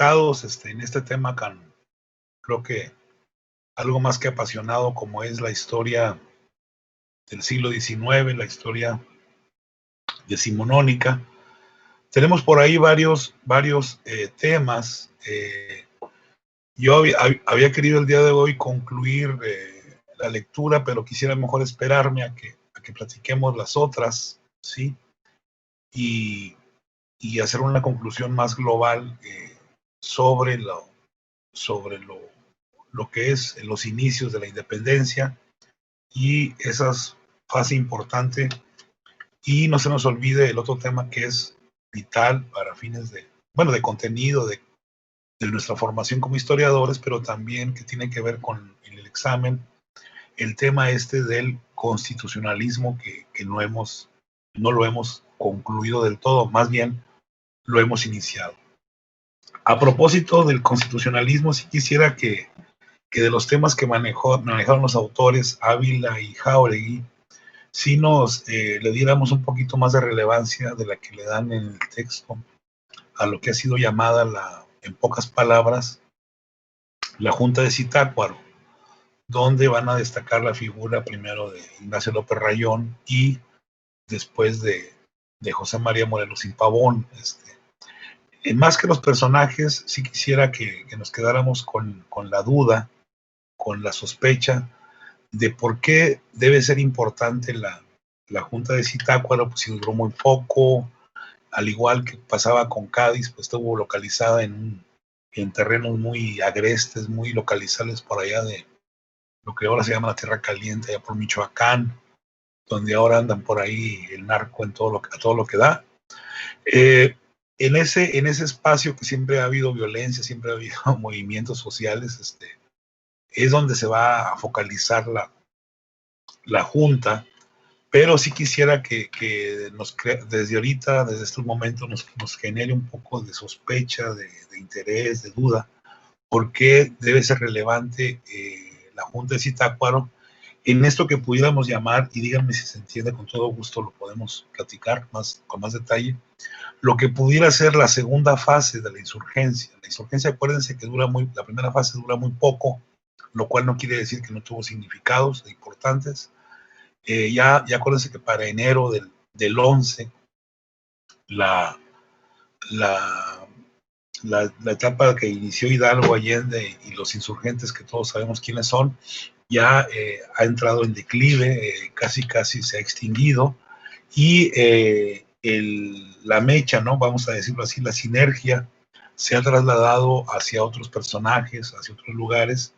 enfocados en este tema creo que algo más que apasionado, como es la historia del siglo XIX, la historia decimonónica. Tenemos por ahí varios temas. Yo había querido el día de hoy concluir la lectura, pero quisiera mejor esperarme a que platiquemos las otras, ¿sí? Y hacer una conclusión más global sobre lo que es los inicios de la independencia y esa fase importante. Y no se nos olvide el otro tema que es vital para fines de contenido, de nuestra formación como historiadores, pero también que tiene que ver con el examen, el tema del constitucionalismo que no lo hemos concluido del todo, más bien lo hemos iniciado. A propósito del constitucionalismo, sí quisiera que de los temas que manejaron los autores Ávila y Jáuregui, si le diéramos un poquito más de relevancia de la que le dan en el texto a lo que ha sido llamada, en pocas palabras, la Junta de Zitácuaro, donde van a destacar la figura primero de Ignacio López Rayón y después de José María Morelos y Pavón. Más que los personajes, sí quisiera que nos quedáramos con la duda, con la sospecha de por qué debe ser importante la Junta de Zitácuaro, pues si duró muy poco, al igual que pasaba con Cádiz, pues estuvo localizada en terrenos muy agrestes, muy localizables por allá de lo que ahora se llama la Tierra Caliente, allá por Michoacán, donde ahora andan por ahí el narco a todo lo que da. En ese espacio que siempre ha habido violencia, siempre ha habido movimientos sociales, es donde se va a focalizar la Junta, pero sí quisiera que desde ahorita, desde estos momentos, nos genere un poco de sospecha, de interés, de duda, por qué debe ser relevante la Junta de Zitácuaro en esto que pudiéramos llamar, y díganme si se entiende, con todo gusto lo podemos platicar con más detalle, lo que pudiera ser la segunda fase de la insurgencia. La insurgencia, acuérdense que la primera fase dura muy poco, lo cual no quiere decir que no tuvo significados importantes. Ya acuérdense que para enero del 11, la etapa que inició Hidalgo, Allende y los insurgentes, que todos sabemos quiénes son, ya ha entrado en declive, casi se ha extinguido, y la mecha, ¿no? Vamos a decirlo así, la sinergia se ha trasladado hacia otros personajes, hacia otros lugares,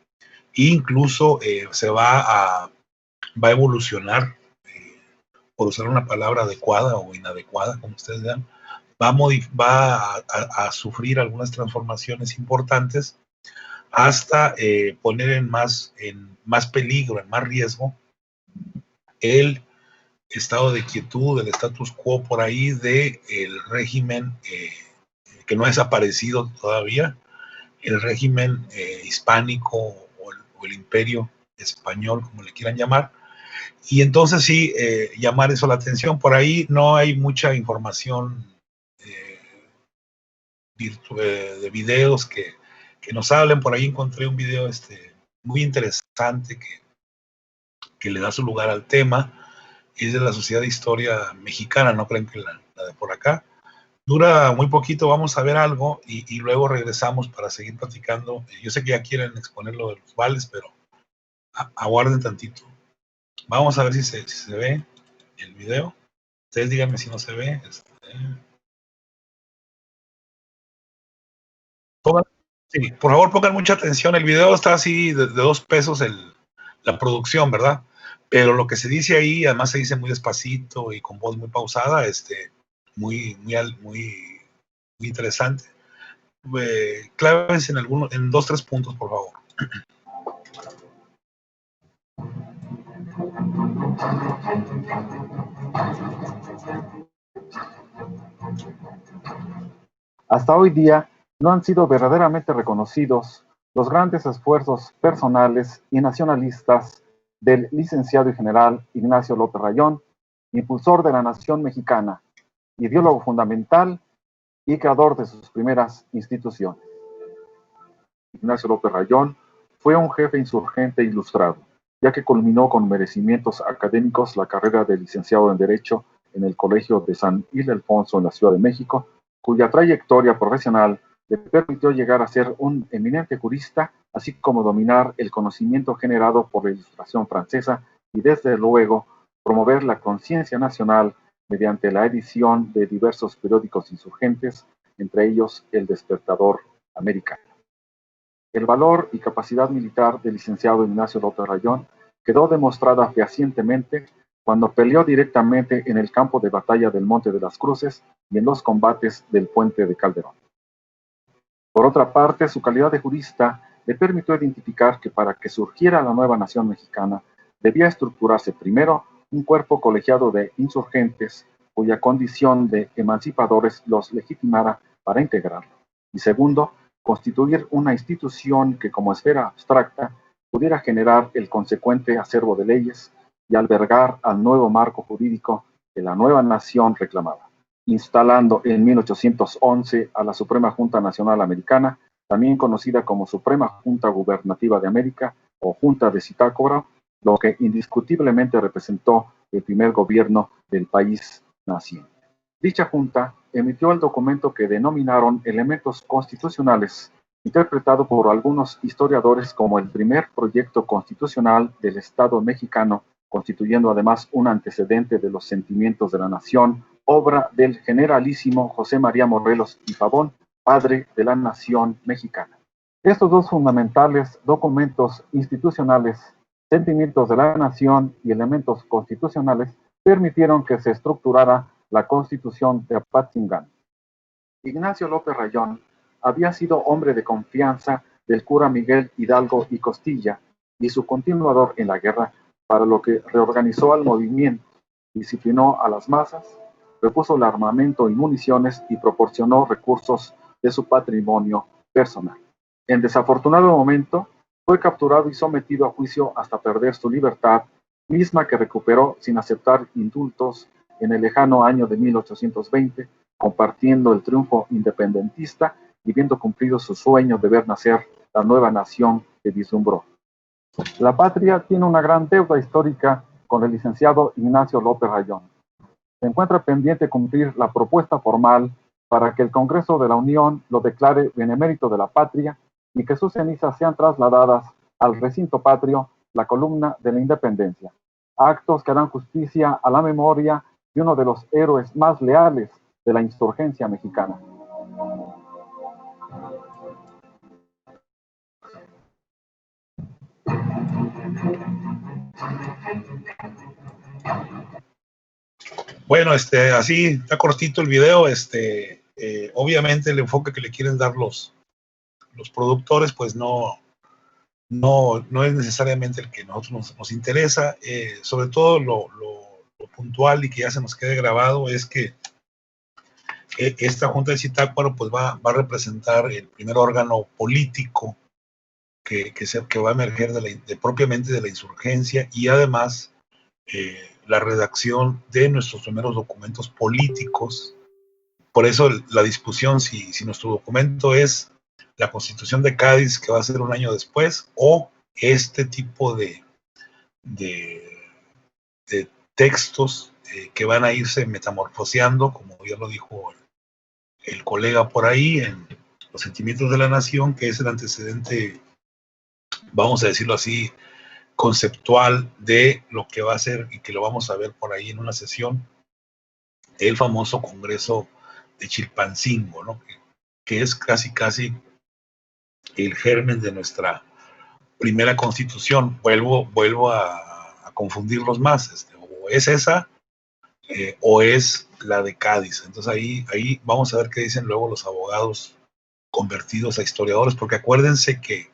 e incluso se va a evolucionar, por usar una palabra adecuada o inadecuada, como ustedes vean, va a sufrir algunas transformaciones importantes hasta poner en más peligro, en más riesgo, el estado de quietud, el status quo por ahí del régimen que no ha desaparecido todavía, el régimen hispánico o el imperio español, como le quieran llamar. Y entonces sí, llamar eso la atención. Por ahí no hay mucha información de videos que nos hablen. Por ahí encontré un video muy interesante que le da su lugar al tema. Es de la Sociedad de Historia Mexicana, no creen que la de por acá. Dura muy poquito, vamos a ver algo y luego regresamos para seguir platicando. Yo sé que ya quieren exponer lo de los vales, pero aguarden tantito. Vamos a ver si se ve el video. Ustedes díganme si no se ve. Sí, por favor pongan mucha atención. El video está así de 2 pesos la producción, ¿verdad? Pero lo que se dice ahí, además se dice muy despacito y con voz muy pausada, muy interesante. Clávense en 2, 3 puntos, por favor. Hasta hoy día no han sido verdaderamente reconocidos los grandes esfuerzos personales y nacionalistas del licenciado y general Ignacio López Rayón, impulsor de la nación mexicana, ideólogo fundamental y creador de sus primeras instituciones. Ignacio López Rayón, fue un jefe insurgente ilustrado, ya que culminó con merecimientos académicos la carrera de licenciado en Derecho en el Colegio de San Ildefonso en la Ciudad de México, cuya trayectoria profesional le permitió llegar a ser un eminente jurista, así como dominar el conocimiento generado por la Ilustración francesa y, desde luego, promover la conciencia nacional mediante la edición de diversos periódicos insurgentes, entre ellos El Despertador Americano. El valor y capacidad militar del licenciado Ignacio López Rayón quedó demostrada fehacientemente cuando peleó directamente en el campo de batalla del Monte de las Cruces y en los combates del Puente de Calderón. Por otra parte, su calidad de jurista le permitió identificar que para que surgiera la nueva nación mexicana, debía estructurarse primero un cuerpo colegiado de insurgentes cuya condición de emancipadores los legitimara para integrarlo, y segundo, constituir una institución que como esfera abstracta pudiera generar el consecuente acervo de leyes y albergar al nuevo marco jurídico que la nueva nación reclamaba, instalando en 1811 a la Suprema Junta Nacional Americana, también conocida como Suprema Junta Gubernativa de América o Junta de Zitácuaro, lo que indiscutiblemente representó el primer gobierno del país naciente. Dicha junta emitió el documento que denominaron Elementos Constitucionales, interpretado por algunos historiadores como el primer proyecto constitucional del Estado mexicano, constituyendo además un antecedente de los sentimientos de la nación, obra del generalísimo José María Morelos y Pavón, padre de la nación mexicana. Estos dos fundamentales documentos institucionales, Sentimientos de la Nación y Elementos Constitucionales, permitieron que se estructurara la Constitución de Apatzingán. Ignacio López Rayón había sido hombre de confianza del cura Miguel Hidalgo y Costilla y su continuador en la guerra, para lo que reorganizó al movimiento, disciplinó a las masas, repuso el armamento y municiones y proporcionó recursos de su patrimonio personal. En desafortunado momento, fue capturado y sometido a juicio hasta perder su libertad, misma que recuperó sin aceptar indultos en el lejano año de 1820, compartiendo el triunfo independentista y viendo cumplido su sueño de ver nacer la nueva nación que vislumbró. La patria tiene una gran deuda histórica con el licenciado Ignacio López Rayón. Se encuentra pendiente cumplir la propuesta formal para que el Congreso de la Unión lo declare benemérito de la patria y que sus cenizas sean trasladadas al recinto patrio, la columna de la Independencia. Actos que harán justicia a la memoria de uno de los héroes más leales de la insurgencia mexicana. Bueno, así está cortito el video. Obviamente el enfoque que le quieren dar los productores, pues no es necesariamente el que a nosotros nos interesa. Sobre todo lo puntual y que ya se nos quede grabado es que esta Junta de Zitácuaro pues va a representar el primer órgano político que va a emerger propiamente de la insurgencia, y además la redacción de nuestros primeros documentos políticos. Por eso la discusión si nuestro documento es la Constitución de Cádiz, que va a ser un año después, o este tipo de textos que van a irse metamorfoseando, como ya lo dijo el colega por ahí, en Los Sentimientos de la Nación, que es el antecedente, vamos a decirlo así, conceptual de lo que va a ser, y que lo vamos a ver por ahí en una sesión, el famoso Congreso de Chilpancingo, ¿no? Que es casi el germen de nuestra primera Constitución. Vuelvo a confundirlos más, o es esa o es la de Cádiz. Entonces ahí vamos a ver qué dicen luego los abogados convertidos a historiadores, porque acuérdense que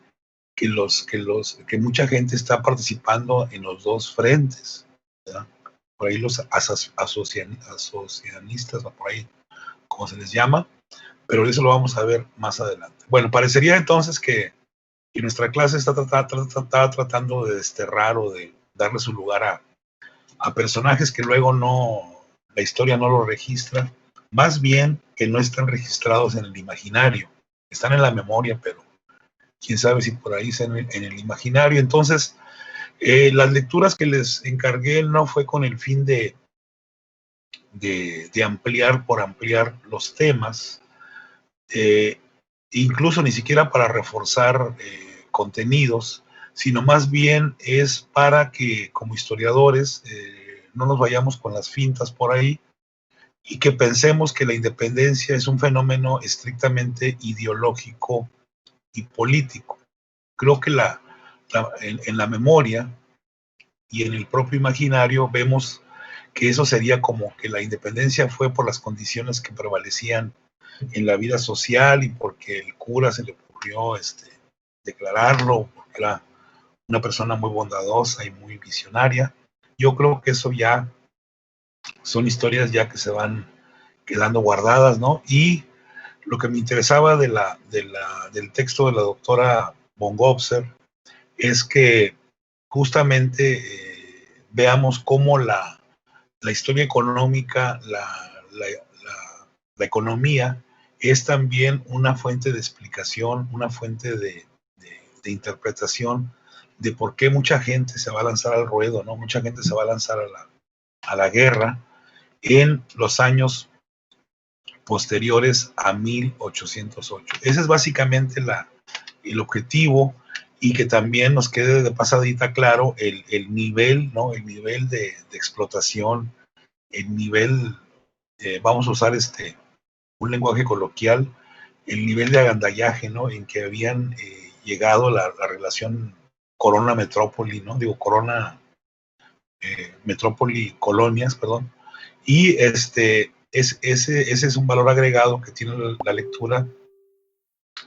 mucha gente está participando en los dos frentes, ¿verdad? Por ahí los asocianistas, o por ahí como se les llama, pero eso lo vamos a ver más adelante. Bueno, parecería entonces que nuestra clase está tratando de desterrar o de darle su lugar a personajes que luego la historia no lo registra, más bien que no están registrados en el imaginario, están en la memoria, pero quién sabe si por ahí es en el imaginario. Entonces, las lecturas que les encargué no fue con el fin de ampliar por ampliar los temas, eh, incluso ni siquiera para reforzar contenidos, sino más bien es para que como historiadores no nos vayamos con las fintas por ahí y que pensemos que la independencia es un fenómeno estrictamente ideológico y político. Creo que en la memoria y en el propio imaginario vemos que eso sería como que la independencia fue por las condiciones que prevalecían en la vida social y porque el cura se le ocurrió declararlo, porque era una persona muy bondadosa y muy visionaria. Yo creo que eso ya son historias ya que se van quedando guardadas, ¿no? Y lo que me interesaba del texto de la doctora von Gobser es que justamente veamos cómo la historia económica, la economía es también una fuente de explicación, una fuente de interpretación de por qué mucha gente se va a lanzar al ruedo, ¿no? Mucha gente se va a lanzar a la guerra en los años posteriores a 1808. Ese es básicamente el objetivo y que también nos quede de pasadita claro el nivel, ¿no? El nivel de explotación, el nivel, vamos a usar un lenguaje coloquial, el nivel de agandallaje, ¿no? En que habían llegado la relación Corona-Metrópoli, ¿no? Digo, Corona, Metrópoli-Colonias, perdón. Y ese es un valor agregado que tiene la lectura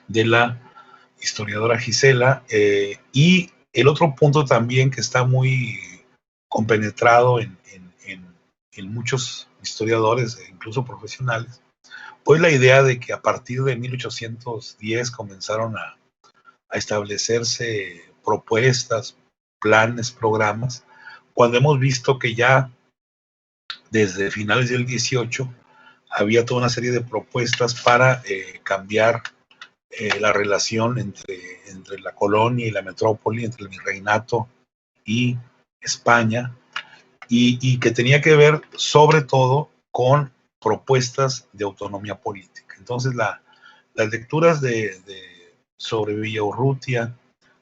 de la historiadora Gisela. Y el otro punto también que está muy compenetrado en muchos historiadores, incluso profesionales, pues la idea de que a partir de 1810 comenzaron a establecerse propuestas, planes, programas, cuando hemos visto que ya desde finales del 18 había toda una serie de propuestas para cambiar la relación entre la colonia y la metrópoli, entre el virreinato y España, y que tenía que ver sobre todo con propuestas de autonomía política. Entonces, las lecturas sobre Villaurrutia,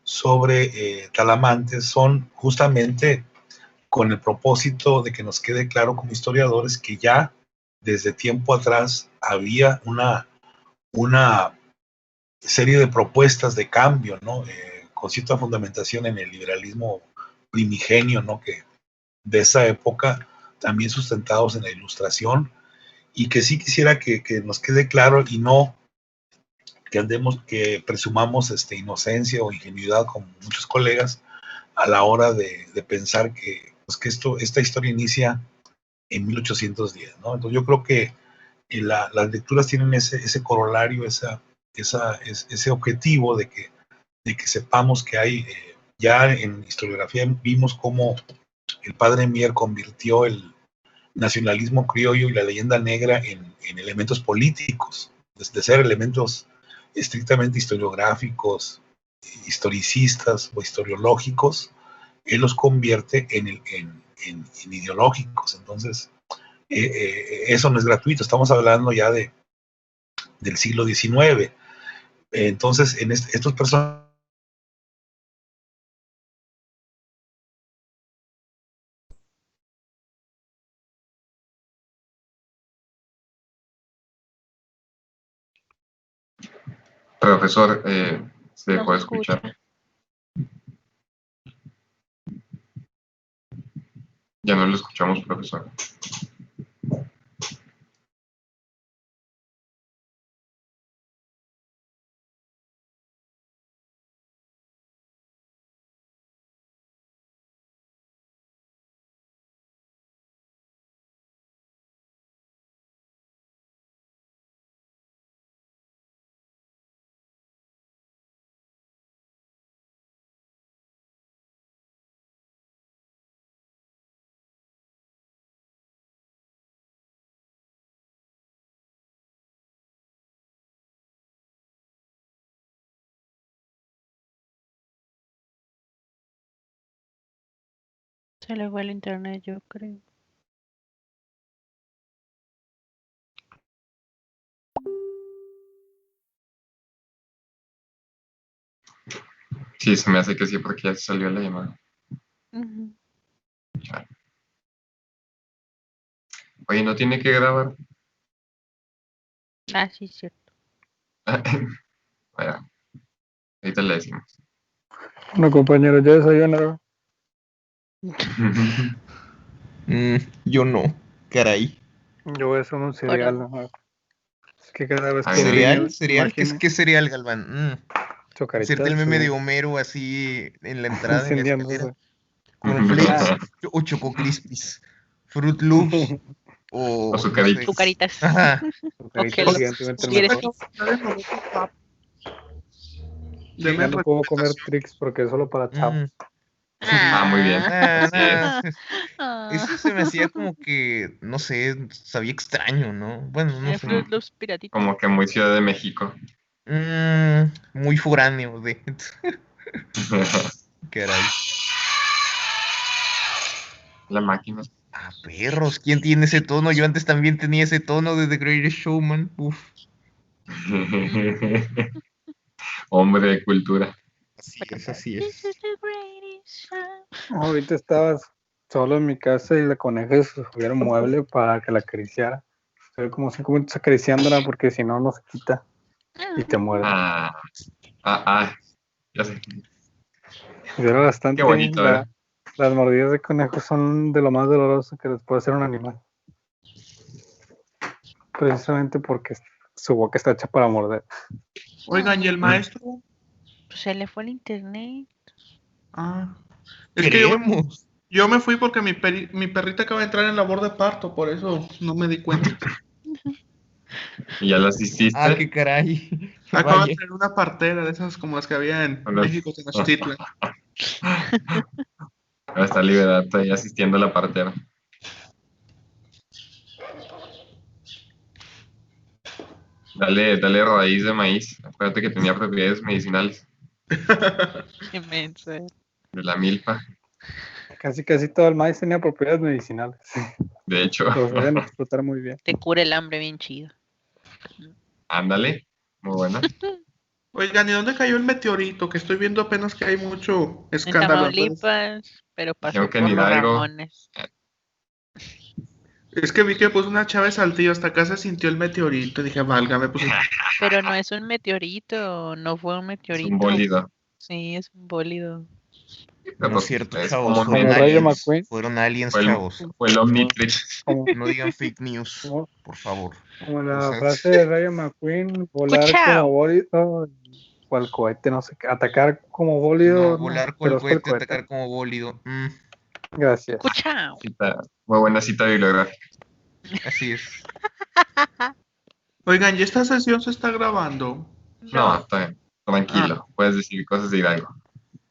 sobre Talamantes, son justamente con el propósito de que nos quede claro como historiadores que ya desde tiempo atrás había una serie de propuestas de cambio, ¿no? Con cierta fundamentación en el liberalismo primigenio, ¿no? Que de esa época, también sustentados en la Ilustración, y que sí quisiera que nos quede claro y no que presumamos inocencia o ingenuidad como muchos colegas a la hora de pensar que, pues, que esta historia inicia en 1810, ¿no? Entonces yo creo que las lecturas tienen ese corolario, ese objetivo de que sepamos que hay, ya en historiografía vimos cómo el padre Mier convirtió el nacionalismo criollo y la leyenda negra en elementos políticos, de ser elementos estrictamente historiográficos, historicistas o historiológicos, él los convierte en ideológicos. Entonces, eso no es gratuito, estamos hablando ya del siglo XIX. Entonces, estos personajes. Profesor, se dejó de escuchar. Ya no lo escuchamos, profesor. Se le fue el internet, yo creo. Sí, se me hace que sí, porque ya se salió la llamada. Ujú. Oye, ¿no tiene que grabar? Ah, sí, cierto. Bueno, ahorita le decimos. Bueno, compañeros, ya desayunaron. Yo no, caray. Yo voy a hacer un cereal. ¿No? Es que cada vez Ah, que ¿Cereal? me ¿Cereal? ¿Qué imagino cereal, Galván? Hacerte el chocaritas meme de Homero así en la entrada, en la escalera. incendiándose. Cornflakes o Choco Crispies, Fruit Loops o O no Zucaritas. sé. Zucaritas. Ajá. Chocaritas Ok, gigantemente ¿quieres? mejor. Ya no puedo comer Trix porque es solo para chavos. Ah, muy bien. Así es. Eso se me hacía como que, no sé, sabía extraño, ¿no? Bueno, no sé. Fruit Loops piratitos. Como que muy Ciudad de México. Muy foráneo de. Caray. La máquina. Ah, perros, ¿quién tiene ese tono? Yo antes también tenía ese tono de The Greatest Showman. Uf. Hombre de cultura. Así es. This is the greatest show. Ahorita estabas solo en mi casa y la coneja se subió al mueble para que la acariciara. Estoy como 5 minutos acariciándola porque si no, no se quita y te muerde. Ya sé. Y era bastante. Qué bonito, ¿eh? Las mordidas de conejo son de lo más doloroso que les puede hacer un animal. Precisamente porque su boca está hecha para morder. Oigan, ¿y el maestro? Pues se le fue el internet. Ah, es que Queremos. yo me fui porque mi perrita acaba de entrar en labor de parto, por eso no me di cuenta. ¿Y ya lo asististe? Ah, qué caray. Acaba Vaya. de traer una partera de esas como las que había en Hola. México, Tenochtitlan. Ahora está Liberato ahí asistiendo a la partera. Dale raíz de maíz. Acuérdate que tenía propiedades medicinales Qué menso. de la milpa. Casi todo el maíz tenía propiedades medicinales. De hecho, Lo saben explotar muy bien. Te cura el hambre bien chido. ándale. Muy buena. Oigan, ¿y dónde cayó el meteorito? Que estoy viendo apenas que hay mucho En escándalo. en redes. Tamaulipas, pero pasó Dijeron que por en los Hidalgo. Ramones. Es que vi que puso una chava de Saltillo, hasta acá se sintió el meteorito. Dije, válgame, pues. Pero no es un meteorito, no fue un Es meteorito. un bólido. Sí, es un bólido. No es cierto, Es chavos. como Fueron Como Rayo aliens. McQueen. Fueron aliens, Fue el, chavos. fue el Omnitrix. No digan fake news, Como- por favor. Como la O sea, frase de Rayo McQueen, volar ¡Cuchao! como bólido, o el cohete, no sé qué, atacar como bólido, No, volar con pero el fue el cohete, atacar como bólido. Gracias. ¡Cuchao! Muy buena cita bibliográfica. Así es. Oigan, ¿y esta sesión se está grabando? No, está bien. Tranquilo. Puedes decir cosas de Hidalgo.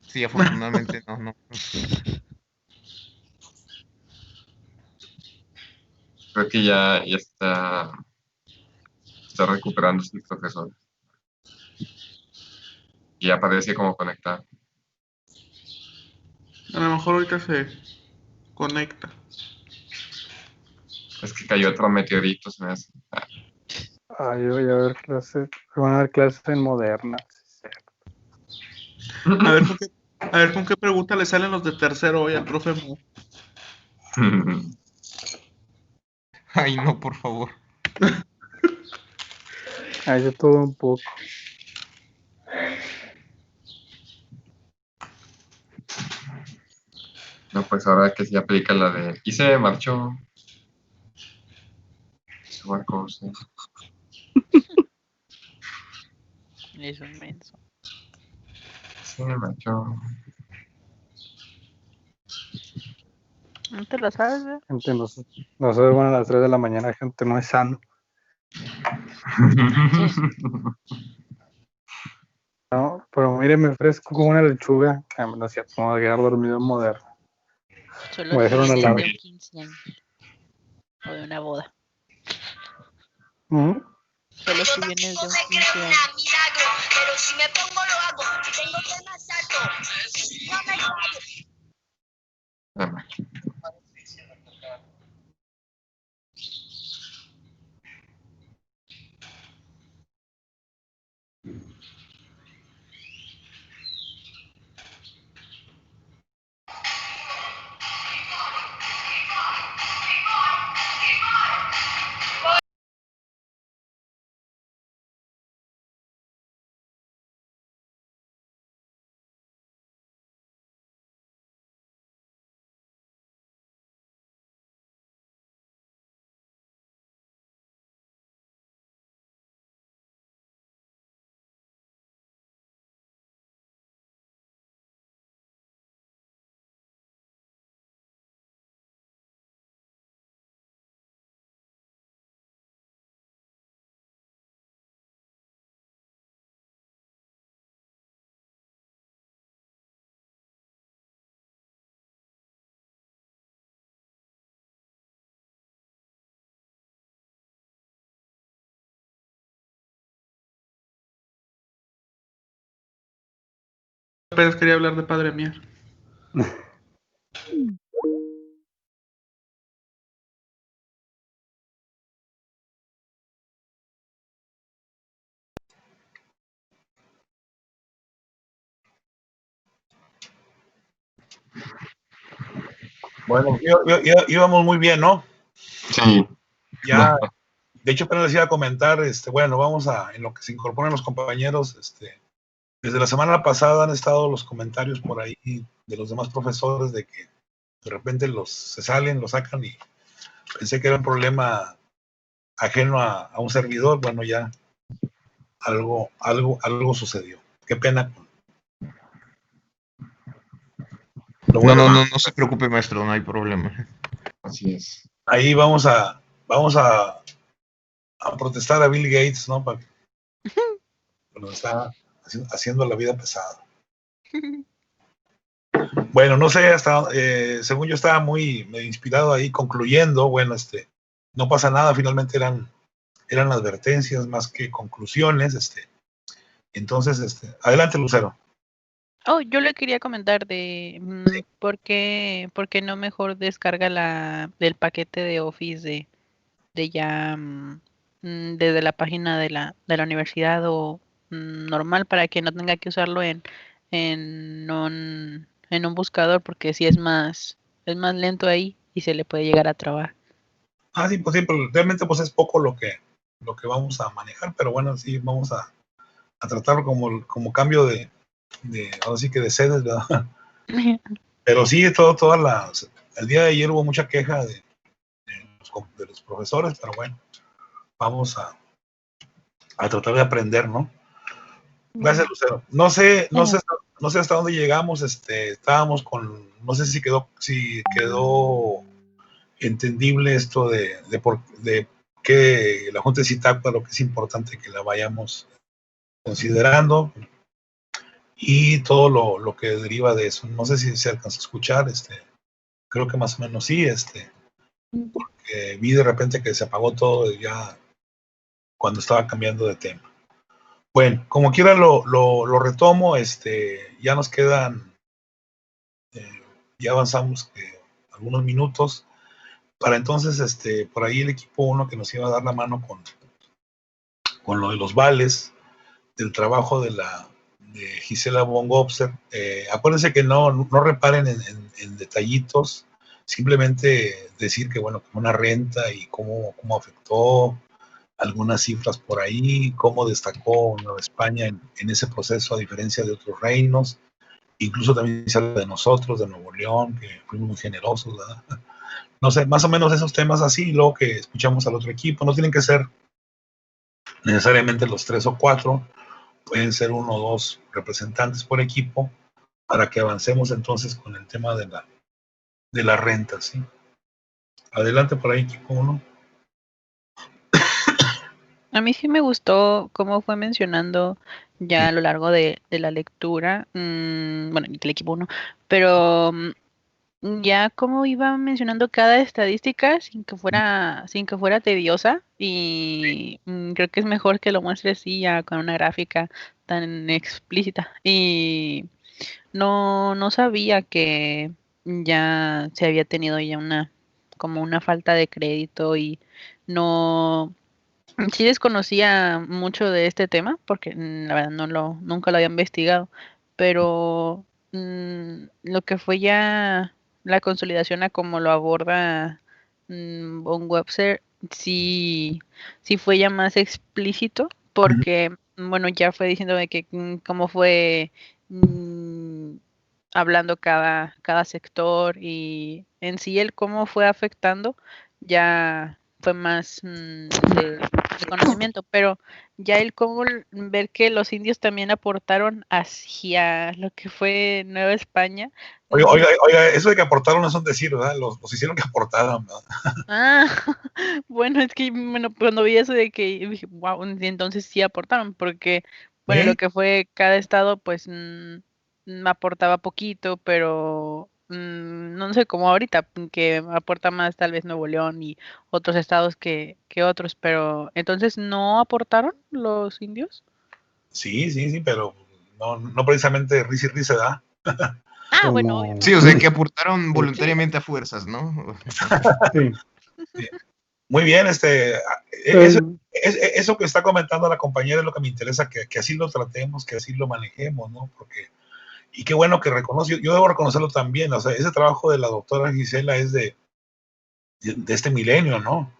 Sí, afortunadamente no. Creo que ya está recuperándose el profesor. Y ya parece como conectado. A lo mejor ahorita se conecta. Es que cayó otro meteorito, se me hace. Ay, voy a ver clases, van a dar clases en Moderna. A ver con qué pregunta le salen los de tercero hoy al profe Mo. Ay, no, por favor. Hay de todo un poco. No, pues ahora que sí aplica la de... Y se marchó. Se marcó, sí. Es un menso. Se marchó. ¿No te la sabes, güey? Gente, no se duerman a las 3 de la mañana, gente, no es sano. No, pero mire, me ofrezco como una lechuga. No es cierto, como de quedar dormido en Moderna. Solo Voy a si hacer una vienes alarma. de un 15 años. O de una boda. ¿Mm? Solo si vienes de un 15 años. milagro, pero si me pongo lo hago, si tengo que más alto, si no me callo. La máquina. Pérez quería hablar de Padre Mier. Bueno, íbamos muy bien, ¿no? Sí, Ya, de hecho, apenas les iba a comentar, bueno, vamos en lo que se incorporan los compañeros, desde la semana pasada han estado los comentarios por ahí de los demás profesores de que de repente se salen, los sacan y pensé que era un problema ajeno a un servidor. Bueno, ya algo sucedió. Qué pena. No se preocupe, maestro, no hay problema. así es. Ahí vamos a protestar a Bill Gates, ¿no? Para que nos está haciendo la vida pesada. Bueno, no sé, hasta según yo estaba muy inspirado ahí, concluyendo, bueno, no pasa nada, finalmente eran advertencias más que conclusiones, entonces, adelante, Lucero. Oh, yo le quería comentar de por qué no mejor descarga del paquete de Office de ya desde la página de la universidad o normal para que no tenga que usarlo en un buscador, porque sí es más lento ahí y se le puede llegar a trabar. Sí, pues sí, realmente pues es poco lo que vamos a manejar, pero bueno, sí vamos a tratarlo como cambio de ahora sí que de sedes, ¿verdad? Pero sí, el día de ayer hubo mucha queja de los profesores, pero bueno, vamos a tratar de aprender, ¿no? Gracias, Lucero. No sé hasta dónde llegamos, estábamos no sé si quedó entendible esto de que la Junta de Zitácuaro, lo que es importante que la vayamos considerando, y todo lo que deriva de eso. No sé si se alcanza a escuchar, creo que más o menos sí, porque vi de repente que se apagó todo ya cuando estaba cambiando de tema. Bueno, como quiera lo retomo, ya nos quedan, ya avanzamos algunos minutos, para entonces, por ahí el equipo 1 que nos iba a dar la mano con lo de los vales, del trabajo de Gisela von Gobser. Acuérdense que no reparen en detallitos, simplemente decir que, bueno, como una renta y cómo afectó, algunas cifras por ahí, cómo destacó Nueva España en ese proceso a diferencia de otros reinos. Incluso también se habla de nosotros, de Nuevo León, que fuimos muy generosos, ¿verdad? No sé, más o menos esos temas así, y luego que escuchamos al otro equipo. No tienen que ser necesariamente los 3 o 4, pueden ser 1 o 2 representantes por equipo, para que avancemos entonces con el tema de la renta, ¿sí? Adelante por ahí, equipo 1. A mí sí me gustó cómo fue mencionando ya a lo largo de la lectura, bueno, del equipo 1, pero ya como iba mencionando cada estadística sin que fuera tediosa, y creo que es mejor que lo muestre así ya con una gráfica tan explícita. Y no sabía que ya se había tenido ya como una falta de crédito, y no. Sí desconocía mucho de este tema porque la verdad nunca lo había investigado, pero lo que fue ya la consolidación a cómo lo aborda Von Webster, sí fue ya más explícito, porque bueno, ya fue diciendo de que cómo fue hablando cada sector, y en sí el cómo fue afectando ya fue más de conocimiento, pero ya el cómo ver que los indios también aportaron hacia lo que fue Nueva España. Oiga, eso de que aportaron no es un decir, ¿verdad? Los hicieron que aportaran, ¿verdad? Bueno, es que cuando vi eso de que dije, wow, entonces sí aportaron, porque bueno, lo que fue cada estado, pues aportaba poquito, pero no sé, como ahorita, que aporta más tal vez Nuevo León y otros estados que otros, pero entonces ¿no aportaron los indios? Sí, pero no precisamente risa y risa, ¿verdad? Ah, bueno, Como- obvio. Sí, o sea, que aportaron voluntariamente a fuerzas, ¿no? Sí. Muy bien, Pues, eso que está comentando la compañera es lo que me interesa, que así lo tratemos, que así lo manejemos, ¿no? Y qué bueno que reconoce, yo debo reconocerlo también, o sea, ese trabajo de la doctora Gisela es de este milenio, ¿no?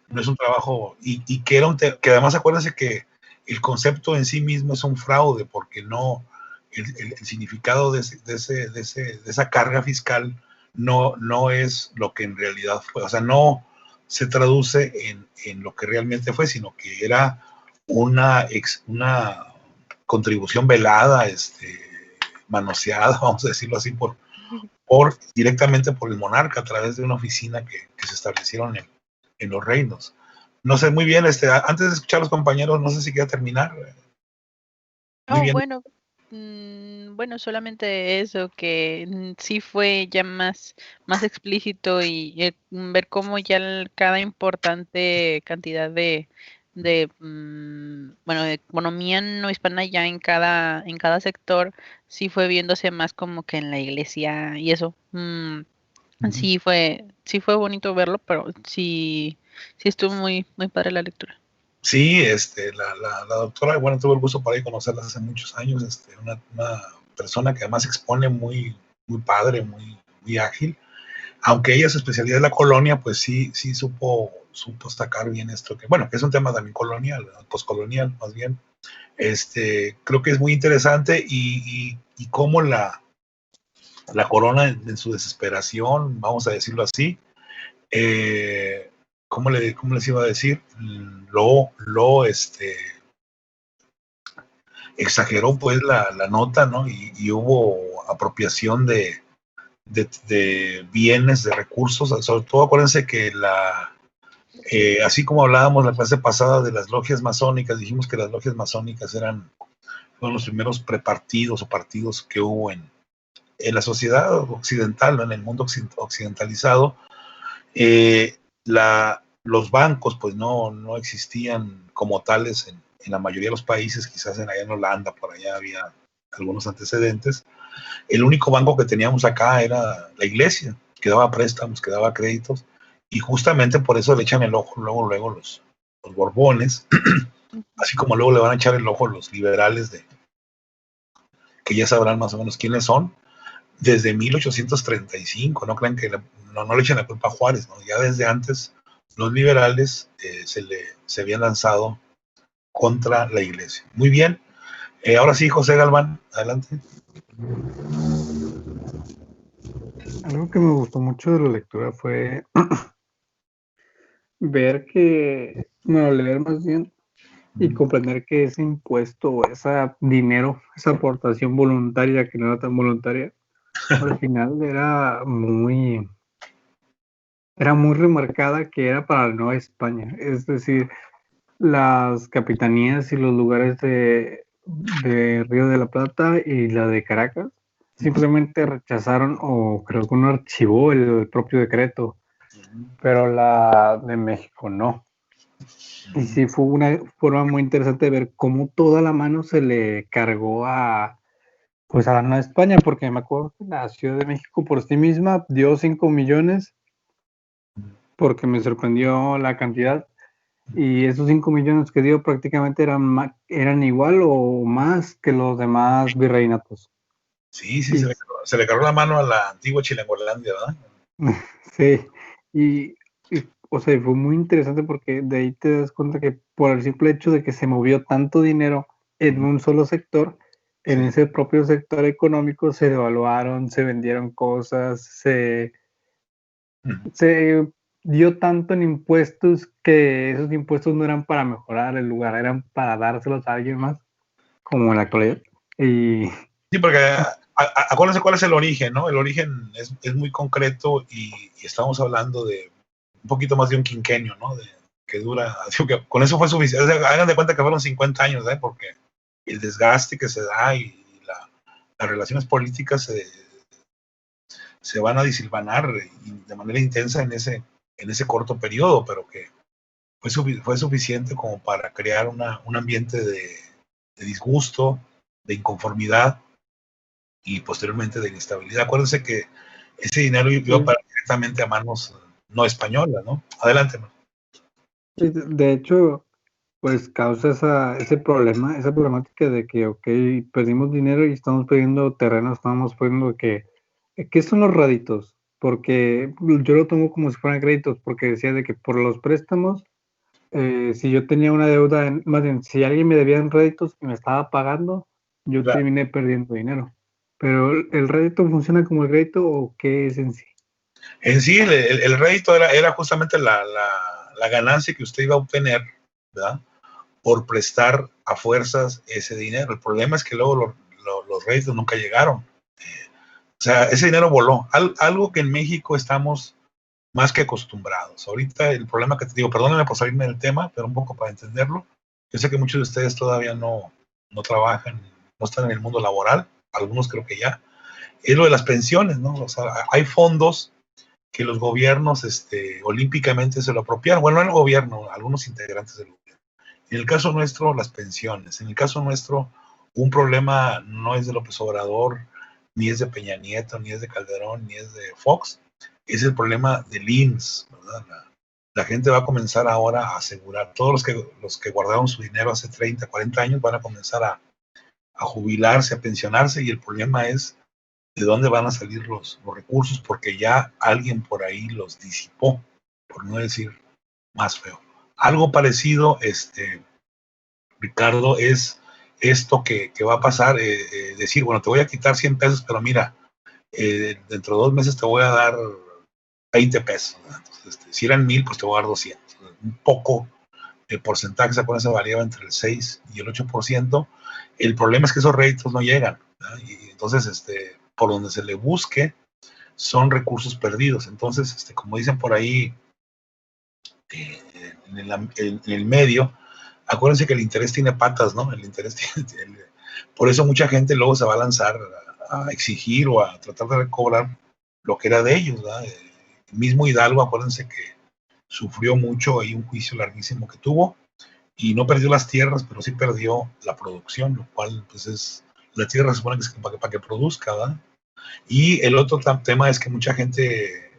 No es un trabajo, y que que además acuérdense que el concepto en sí mismo es un fraude, porque no, el significado de esa carga fiscal no es lo que en realidad fue, o sea, no se traduce en lo que realmente fue, sino que era una contribución velada, manoseada, vamos a decirlo así, directamente por el monarca a través de una oficina que se establecieron en los reinos. No sé, muy bien, antes de escuchar a los compañeros, no sé si queda terminar. Muy No, bien. bueno, bueno, solamente eso, que sí fue ya más explícito y ver cómo ya cada importante cantidad bueno, de economía no hispana ya en cada sector, sí fue viéndose más como que en la iglesia y eso. Sí fue bonito verlo, pero sí estuvo muy padre la lectura. Sí, la doctora, bueno, tuve el gusto por ahí conocerla hace muchos años, una persona que además expone muy padre, muy ágil, aunque ella su especialidad es la colonia, pues sí supo sacar bien esto, que bueno, que es un tema también colonial, postcolonial más bien. Creo que es muy interesante y cómo la corona en su desesperación, vamos a decirlo así, ¿cómo les iba a decir? Exageró pues la nota, ¿no? Y hubo apropiación de bienes, de recursos, sobre todo acuérdense que así como hablábamos la clase pasada de las logias masónicas, dijimos que las logias masónicas fueron los primeros prepartidos o partidos que hubo en la sociedad occidental, ¿no? En el mundo occidentalizado. Los bancos pues no existían como tales en la mayoría de los países, quizás allá en Holanda, por allá había algunos antecedentes. El único banco que teníamos acá era la iglesia, que daba préstamos, que daba créditos, y justamente por eso le echan el ojo luego los Borbones, así como luego le van a echar el ojo los liberales, que ya sabrán más o menos quiénes son, desde 1835, no crean que no le echen la culpa a Juárez, ¿no? Ya desde antes los liberales se habían lanzado contra la iglesia. Muy bien, ahora sí, José Galván, adelante. Algo que me gustó mucho de la lectura fue ver que, bueno, leer más bien y comprender que ese impuesto, ese dinero, esa aportación voluntaria que no era tan voluntaria, al final era muy remarcada que era para la Nueva España. Es decir, las capitanías y los lugares de Río de la Plata y la de Caracas simplemente rechazaron o creo que uno archivó el propio decreto, pero la de México no. Y sí fue una forma muy interesante de ver cómo toda la mano se le cargó pues a la Nueva España, porque me acuerdo que la Ciudad de México por sí misma dio 5 millones, porque me sorprendió la cantidad, y esos 5 millones que dio prácticamente eran igual o más que los demás virreinatos. Sí, Y, se le cargó la mano a la antigua Chilangolandia, ¿verdad? sí, y, o sea, fue muy interesante porque de ahí te das cuenta que por el simple hecho de que se movió tanto dinero en un solo sector, en ese propio sector económico se devaluaron, se vendieron cosas, se dio tanto en impuestos que esos impuestos no eran para mejorar el lugar, eran para dárselos a alguien más, como en la actualidad. Y Sí, porque acuérdense cuál es el origen, ¿no? El origen es muy concreto y estamos hablando de un poquito más de un quinquenio, ¿no? Que dura, digo que con eso fue suficiente. O sea, hagan de cuenta que fueron 50 años, ¿eh? Porque el desgaste que se da y las relaciones políticas se van a disilvanar de manera intensa en ese corto periodo, pero que fue suficiente como para crear un ambiente de disgusto, de inconformidad y posteriormente de inestabilidad. Acuérdense que ese dinero iba Sí. para directamente a manos no españolas, ¿no? Adelante. Sí, de hecho, pues causa ese problema, esa problemática de que, ok, perdimos dinero y estamos perdiendo terreno, estamos perdiendo ¿qué son los réditos? Porque yo lo tomo como si fueran créditos, porque decía de que por los préstamos, si yo tenía una deuda, más bien, si alguien me debía en réditos y me estaba pagando, yo Claro. terminé perdiendo dinero. Pero ¿el rédito funciona como el crédito o qué es en sí? En sí, el rédito era justamente la ganancia que usted iba a obtener, ¿verdad? Por prestar a fuerzas ese dinero. El problema es que luego los réditos nunca llegaron. O sea, ese dinero voló. Algo que en México estamos más que acostumbrados. Ahorita el problema que te digo, perdónenme por salirme del tema, pero un poco para entenderlo. Yo sé que muchos de ustedes todavía no trabajan, no están en el mundo laboral, algunos creo que ya. Es lo de las pensiones, ¿no? O sea, hay fondos que los gobiernos olímpicamente se lo apropiaron. Bueno, no el gobierno, algunos integrantes del gobierno. En el caso nuestro, las pensiones. En el caso nuestro, un problema no es de López Obrador, ni es de Peña Nieto, ni es de Calderón, ni es de Fox. Es el problema del IMSS, ¿verdad? La gente va a comenzar ahora a asegurar. Todos los que guardaron su dinero hace 30, 40 años van a comenzar a jubilarse, a pensionarse, y el problema es de dónde van a salir los recursos, porque ya alguien por ahí los disipó, por no decir más feo. Algo parecido, Ricardo, es esto que va a pasar, decir, bueno, te voy a quitar 100 pesos, pero mira, dentro de 2 meses te voy a dar 20 pesos. Entonces, si eran 1000, pues te voy a dar 200. Un poco de porcentaje, se variaba entre el 6 y el 8%. El problema es que esos réditos no llegan, ¿verdad? Y entonces, por donde se le busque, son recursos perdidos. Entonces, como dicen por ahí, en el medio, acuérdense que el interés tiene patas, ¿no? El interés por eso mucha gente luego se va a lanzar a exigir o a tratar de recobrar lo que era de ellos, ¿verdad? El mismo Hidalgo, acuérdense que sufrió mucho, hay un juicio larguísimo que tuvo, y no perdió las tierras, pero sí perdió la producción, lo cual, pues la tierra se supone que es para que produzca, ¿verdad? Y el otro tema es que mucha gente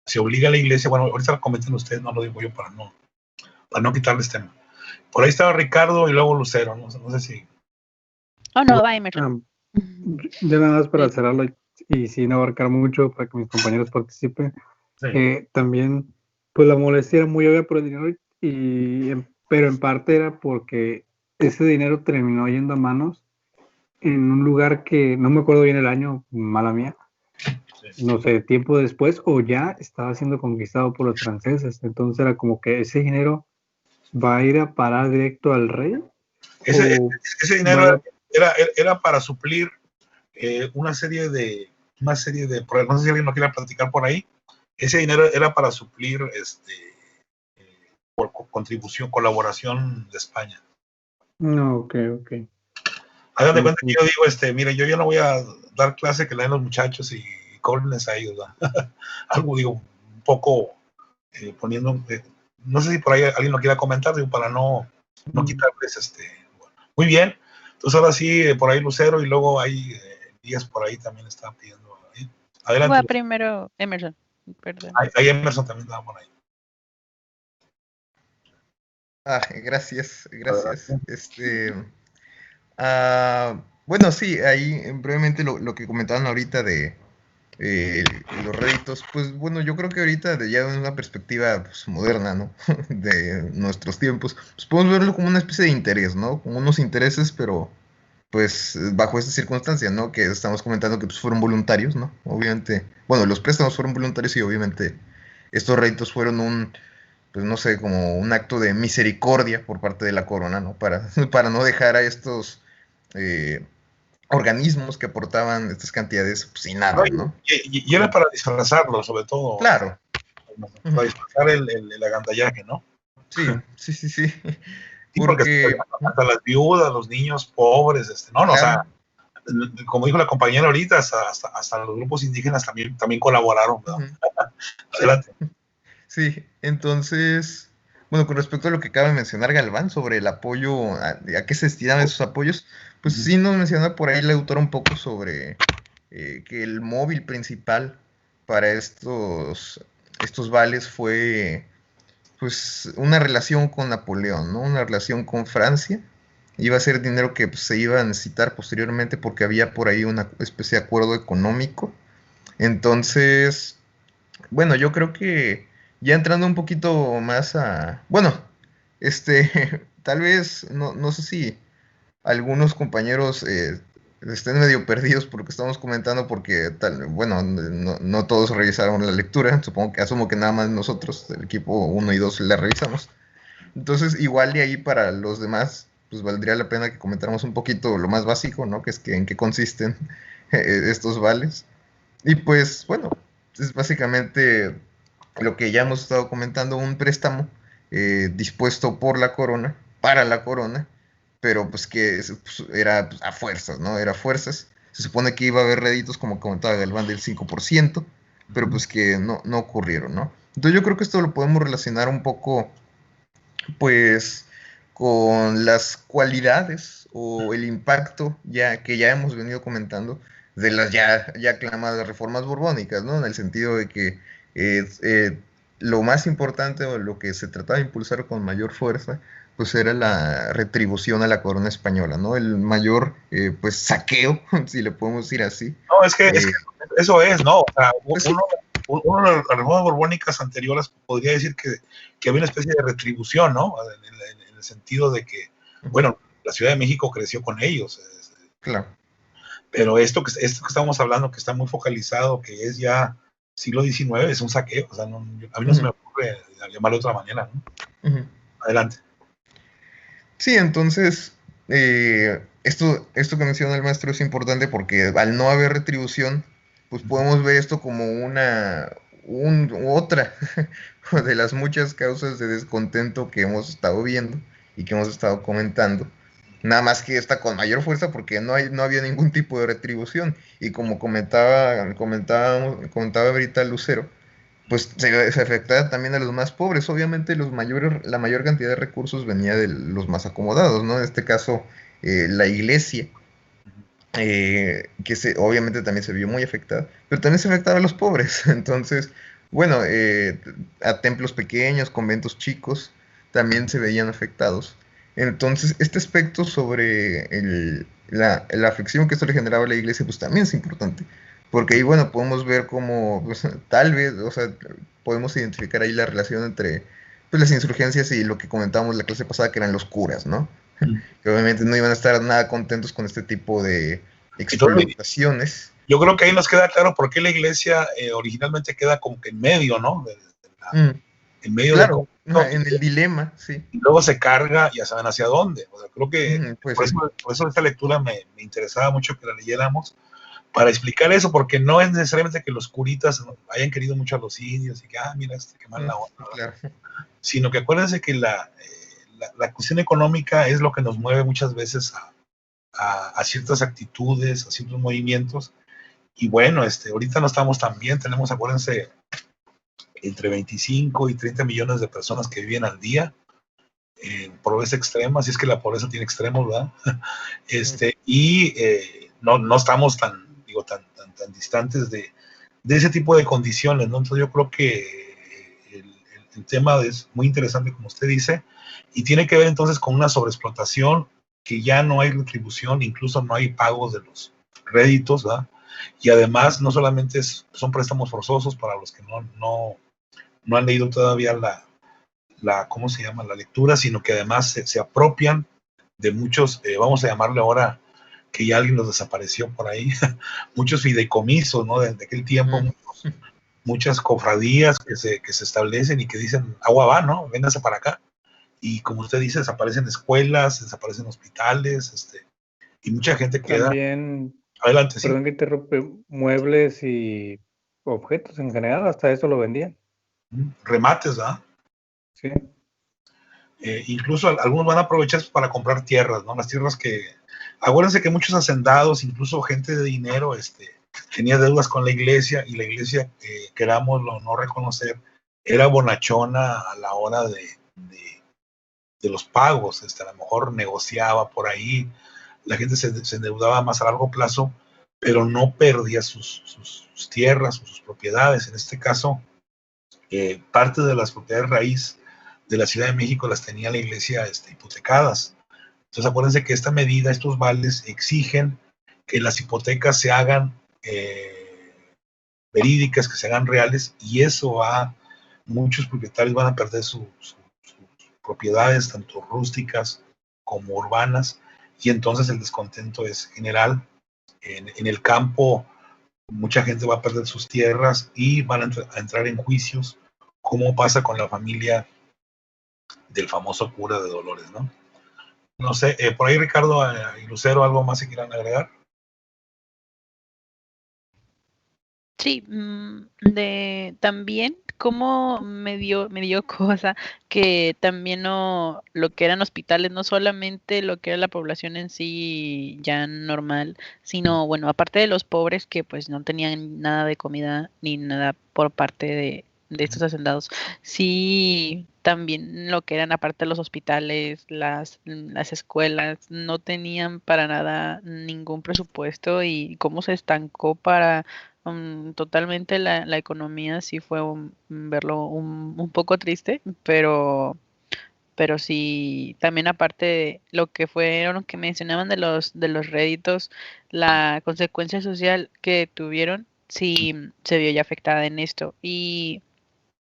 se obliga a la iglesia, bueno, ahorita lo comenten ustedes, no lo digo yo para no quitarles tema. Por ahí estaba Ricardo y luego Lucero, no sé si... Oh, no, va, Emerson. Ya nada más para cerrarlo y sin abarcar mucho para que mis compañeros participen. Sí. También, pues la molestia era muy obvia por el dinero, pero en parte era porque ese dinero terminó yendo a manos en un lugar que no me acuerdo bien el año, mala mía, no sé, tiempo después, o ya estaba siendo conquistado por los franceses. Entonces era como que ese dinero va a ir a parar directo al rey. Ese dinero era para suplir una serie de no sé si alguien lo quiere platicar por ahí. Ese dinero era para suplir por contribución, colaboración de España. No, ok. Hagan de cuenta que yo digo, mire, yo ya no voy a dar clase, que la den los muchachos y cóbrenles a ellos, ¿verdad? Algo, digo, un poco poniendo, no sé si por ahí alguien lo quiera comentar, digo, para no quitarles, bueno. Muy bien, entonces ahora sí, por ahí Lucero, y luego hay Díaz por ahí también está pidiendo. Adelante. Va primero Emerson, perdón. Ahí Emerson también estaba por ahí. Gracias. Bueno, sí, ahí brevemente lo que comentaban ahorita de los réditos, pues bueno, yo creo que ahorita ya de una perspectiva pues, moderna, ¿no? De nuestros tiempos, pues podemos verlo como una especie de interés, ¿no? Como unos intereses, pero pues bajo estas circunstancias, ¿no? Que estamos comentando que pues, fueron voluntarios, ¿no? Obviamente, bueno, los préstamos fueron voluntarios y obviamente estos réditos fueron pues no sé, como un acto de misericordia por parte de la corona, ¿no? Para no dejar a estos organismos que aportaban estas cantidades pues, sin nada, ¿no? Y era para disfrazarlo, sobre todo. Claro. Para disfrazar el agandallaje, ¿no? Sí. Porque hasta las viudas, los niños pobres, claro. O sea, como dijo la compañera ahorita, hasta los grupos indígenas también colaboraron, ¿verdad? Adelante. Sí, entonces, Bueno, con respecto a lo que acaba de mencionar Galván sobre el apoyo, a qué se destinaban esos apoyos, pues sí nos menciona por ahí la autora un poco sobre que el móvil principal para estos vales fue pues una relación con Napoleón, ¿no? Una relación con Francia. Iba a ser dinero que pues, se iba a necesitar posteriormente porque había por ahí una especie de acuerdo económico. Entonces, bueno, yo creo que ya entrando un poquito más a... Bueno, tal vez, no sé si algunos compañeros estén medio perdidos por lo que estamos comentando porque, bueno, no todos revisaron la lectura, asumo que nada más nosotros, el equipo 1 y 2, la revisamos. Entonces, igual de ahí para los demás, pues valdría la pena que comentáramos un poquito lo más básico, ¿no? Que es que en qué consisten estos vales. Y pues, bueno, es básicamente lo que ya hemos estado comentando, un préstamo dispuesto por la corona, para la corona, pero pues que pues, era pues, a fuerzas, ¿no? Era a fuerzas. Se supone que iba a haber réditos, como comentaba Galván, del 5%, pero pues que no ocurrieron, ¿no? Entonces yo creo que esto lo podemos relacionar un poco, pues, con las cualidades o el impacto que ya hemos venido comentando de las ya aclamadas reformas borbónicas, ¿no? En el sentido de que lo más importante o lo que se trataba de impulsar con mayor fuerza pues era la retribución a la corona española, ¿no? El mayor, pues, saqueo, si le podemos decir así. No, es que eso es, ¿no? O sea, Pues, uno de las reformas borbónicas anteriores podría decir que había una especie de retribución, ¿no? En el sentido de que, bueno, la Ciudad de México creció con ellos. claro. Pero esto que estamos hablando, que está muy focalizado, que es ya siglo XIX, es un saqueo. O sea, a mí no se me ocurre llamarlo de otra manera, ¿no? Adelante. Sí, entonces, esto que menciona el maestro es importante porque al no haber retribución, pues podemos ver esto como otra de las muchas causas de descontento que hemos estado viendo y que hemos estado comentando. Nada más que está con mayor fuerza porque no había ningún tipo de retribución. Y como comentaba ahorita Lucero, pues se afectaba también a los más pobres. Obviamente la mayor cantidad de recursos venía de los más acomodados, ¿no? En este caso, la iglesia, obviamente también se vio muy afectada, pero también se afectaba a los pobres. Entonces, bueno, a templos pequeños, conventos chicos, también se veían afectados. Entonces, este aspecto sobre la afección que esto le generaba a la iglesia, pues también es importante. Porque ahí, bueno, podemos ver cómo, pues, tal vez, o sea, podemos identificar ahí la relación entre pues, las insurgencias y lo que comentábamos la clase pasada, que eran los curas, ¿no? Que obviamente no iban a estar nada contentos con este tipo de explotaciones. Yo creo que ahí nos queda claro por qué la iglesia originalmente queda como que en medio, ¿no? En medio claro, en el dilema, sí. Y luego se carga, ya saben hacia dónde. O sea, creo que pues por eso esta lectura me interesaba mucho que la leyéramos, para explicar eso, porque no es necesariamente que los curitas hayan querido mucho a los indios y que, mira, qué mala onda, claro. Sino que acuérdense que la cuestión económica es lo que nos mueve muchas veces a ciertas actitudes, a ciertos movimientos. Y bueno, ahorita no estamos tan bien, tenemos, acuérdense, entre 25 y 30 millones de personas que viven al día en pobreza extrema, si es que la pobreza tiene extremos, ¿verdad? Y no estamos tan distantes de ese tipo de condiciones, ¿no? Entonces yo creo que el tema es muy interesante, como usted dice, y tiene que ver entonces con una sobreexplotación, que ya no hay retribución, incluso no hay pagos de los réditos, ¿verdad? Y además no solamente son préstamos forzosos para los que no han leído todavía ¿cómo se llama? La lectura, sino que además se apropian de muchos, vamos a llamarle ahora, que ya alguien los desapareció por ahí, muchos fideicomisos, ¿no? Desde aquel tiempo, muchas cofradías que se establecen y que dicen, agua va, ¿no? Véngase para acá. Y como usted dice, desaparecen escuelas, desaparecen hospitales, y mucha gente queda... También, adelante, sí. Perdón que interrumpe, muebles y objetos en general, hasta eso lo vendían. Remates, ¿verdad? Sí. Incluso algunos van a aprovechar para comprar tierras, ¿no? Las tierras que... Acuérdense que muchos hacendados, incluso gente de dinero, tenía deudas con la iglesia, y la iglesia, querámoslo o no reconocer, era bonachona a la hora de de los pagos, a lo mejor negociaba por ahí, la gente se endeudaba más a largo plazo, pero no perdía sus tierras o sus propiedades. En este caso, parte de las propiedades raíz de la Ciudad de México las tenía la iglesia hipotecadas. Entonces acuérdense que esta medida, estos vales, exigen que las hipotecas se hagan verídicas, que se hagan reales, y eso muchos propietarios van a perder sus propiedades, tanto rústicas como urbanas, y entonces el descontento es general. En el campo, mucha gente va a perder sus tierras y van a entrar en juicios, como pasa con la familia del famoso cura de Dolores, ¿no? No sé, por ahí Ricardo y Lucero, ¿algo más que quieran agregar? Sí, también como me dio cosa que también no, lo que eran hospitales, no solamente lo que era la población en sí ya normal, sino bueno, aparte de los pobres que pues no tenían nada de comida ni nada por parte de estos hacendados, sí también lo que eran aparte de los hospitales, las escuelas, no tenían para nada ningún presupuesto y cómo se estancó para totalmente la economía. Sí fue verlo un poco triste, pero sí, también aparte de lo que fueron, lo que mencionaban de los réditos, la consecuencia social que tuvieron, sí se vio ya afectada en esto. Y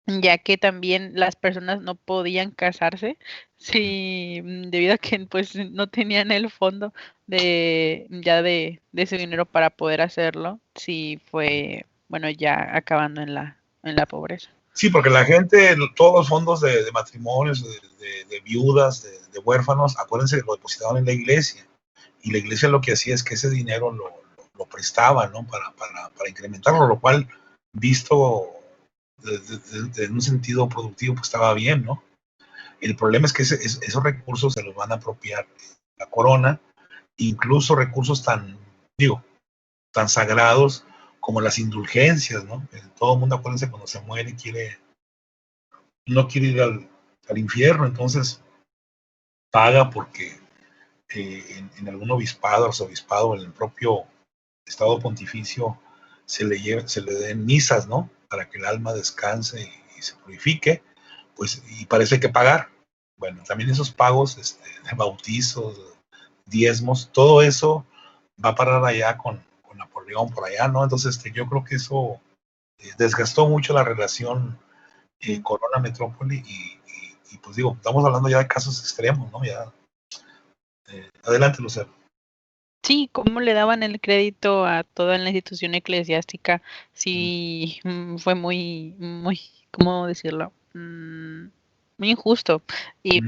ya que también las personas no podían casarse, sí, debido a que pues no tenían el fondo de ese dinero para poder hacerlo, sí fue, bueno, ya acabando en la pobreza. Sí, porque la gente, todos los fondos de matrimonios, de viudas, de huérfanos, acuérdense que lo depositaban en la iglesia, y la iglesia lo que hacía es que ese dinero lo prestaba, ¿no? Para incrementarlo, lo cual, visto en un sentido productivo, pues estaba bien, ¿no? El problema es que esos recursos se los van a apropiar la corona, incluso recursos tan sagrados como las indulgencias, ¿no? Todo el mundo, acuérdense, cuando se muere no quiere ir al infierno, entonces paga porque en algún obispado, arzobispado, en el propio estado pontificio, se le den misas, ¿no? Para que el alma descanse y se purifique, pues, y para eso hay que pagar. Bueno, también esos pagos de bautizos, diezmos, todo eso va a parar allá con Napoleón por allá, ¿no? Entonces, yo creo que eso desgastó mucho la relación Corona-Metrópoli y pues digo, estamos hablando ya de casos extremos, ¿no? Ya, adelante, Lucero. Sí, cómo le daban el crédito a toda la institución eclesiástica, sí, fue muy, ¿cómo decirlo? Muy injusto.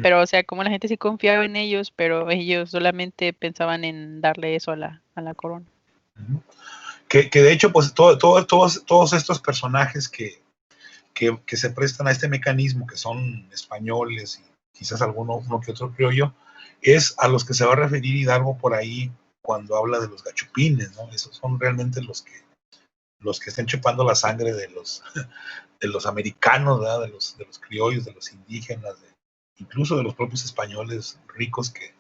Pero, o sea, como la gente sí confiaba en ellos, pero ellos solamente pensaban en darle eso a la corona. Que de hecho, pues todos estos personajes que se prestan a este mecanismo, que son españoles y quizás uno que otro criollo, es a los que se va a referir Hidalgo por ahí cuando habla de los gachupines, ¿no? Esos son realmente los que están chupando la sangre de los americanos, ¿verdad? De los criollos, de los indígenas, incluso de los propios españoles ricos que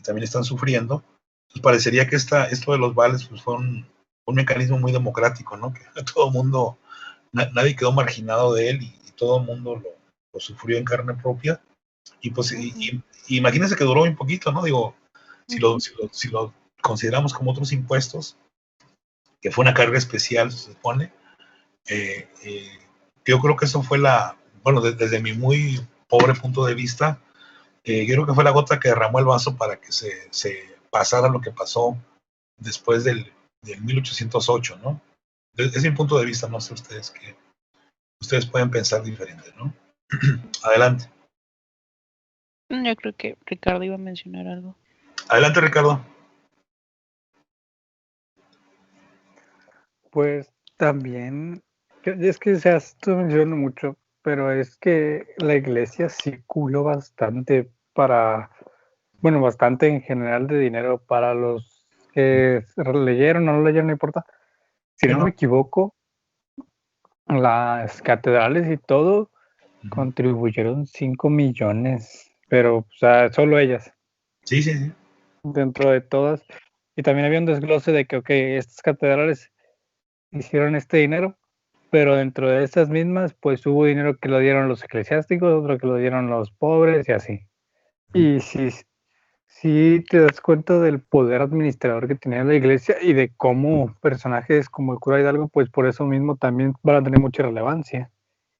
también están sufriendo. Pues parecería que esto de los vales pues fue un mecanismo muy democrático, ¿no? Que todo el mundo, nadie quedó marginado de él y todo el mundo lo sufrió en carne propia. Y pues imagínense que duró un poquito, ¿no? Digo, si lo consideramos como otros impuestos, que fue una carga especial, se supone, yo creo que eso fue bueno, desde mi muy pobre punto de vista, yo creo que fue la gota que derramó el vaso para que se pasara lo que pasó después del 1808, ¿no? Es mi punto de vista, no sé ustedes que ustedes pueden pensar diferente, ¿no? Adelante. Yo creo que Ricardo iba a mencionar algo. Adelante, Ricardo. Pues también, es que se estoy mencionando mucho, pero es que la iglesia circuló bastante bastante en general de dinero para los que leyeron o no leyeron, no importa. Si no me equivoco, las catedrales y todo contribuyeron 5 millones, pero, o sea, solo ellas, Sí, sí, sí. dentro de todas. Y también había un desglose de que, ok, estas catedrales hicieron este dinero, pero dentro de estas mismas, pues hubo dinero que lo dieron los eclesiásticos, otro que lo dieron los pobres y así. Y sí te das cuenta del poder administrador que tenía la iglesia y de cómo personajes como el cura Hidalgo, pues por eso mismo también van a tener mucha relevancia.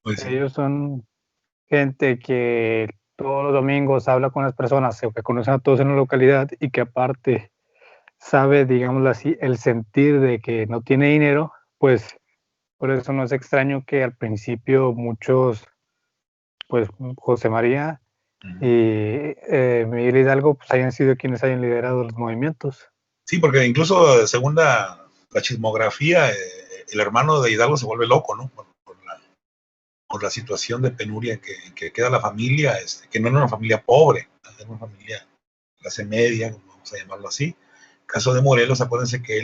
Pues sí. Ellos son gente que todos los domingos habla con las personas, que conocen a todos en la localidad y que aparte sabe, digámoslo así, el sentir de que no tiene dinero, pues por eso no es extraño que al principio muchos, pues José María y Miguel Hidalgo, pues hayan sido quienes hayan liderado los movimientos. Sí, porque incluso según la chismografía, el hermano de Hidalgo se vuelve loco, ¿no? Por la situación de penuria en que queda la familia, que no era una familia pobre, era una familia clase media, vamos a llamarlo así. Caso de Morelos, acuérdense que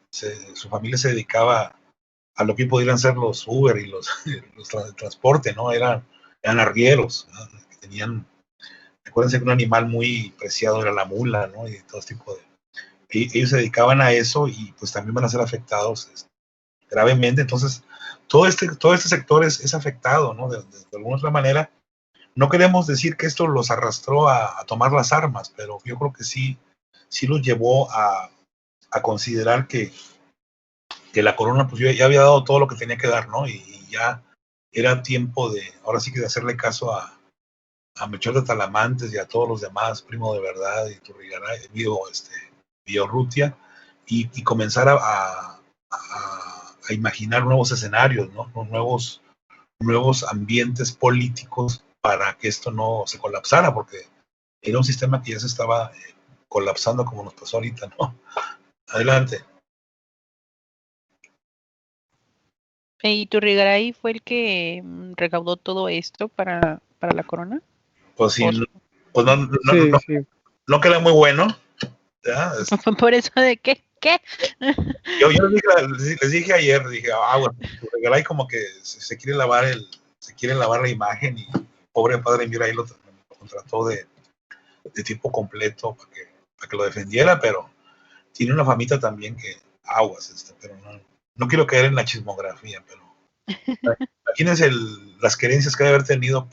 su familia se dedicaba a lo que pudieran ser los Uber y los transporte, ¿no? Eran arrieros, ¿no? Acuérdense que un animal muy preciado era la mula, ¿no? Y todo tipo de... Ellos se dedicaban a eso y pues también van a ser afectados gravemente. Entonces, todo este sector es afectado, ¿no? De alguna otra manera. No queremos decir que esto los arrastró a tomar las armas, pero yo creo que sí los llevó a considerar que la corona pues ya había dado todo lo que tenía que dar, ¿no? Y ya era tiempo ahora sí que de hacerle caso a Melchor de Talamantes y a todos los demás, Primo de Verdad y Turrigaray, Villorrutia, y comenzar a imaginar nuevos escenarios, ¿no? Nuevos ambientes políticos para que esto no se colapsara, porque era un sistema que ya se estaba colapsando como nos pasó ahorita, ¿no? Adelante. ¿Y Turrigaray fue el que recaudó todo esto para la corona? Pues sí, pues Sí. No queda muy bueno. ¿Ya? Por eso de qué. Yo les dije ayer, bueno, Turrigaray como que se quiere lavar la imagen, y pobre padre Mira ahí lo contrató de tipo completo para que lo defendiera, pero tiene una famita también que aguas, pero no quiero caer en la chismografía, pero imagínense las querencias que debe haber tenido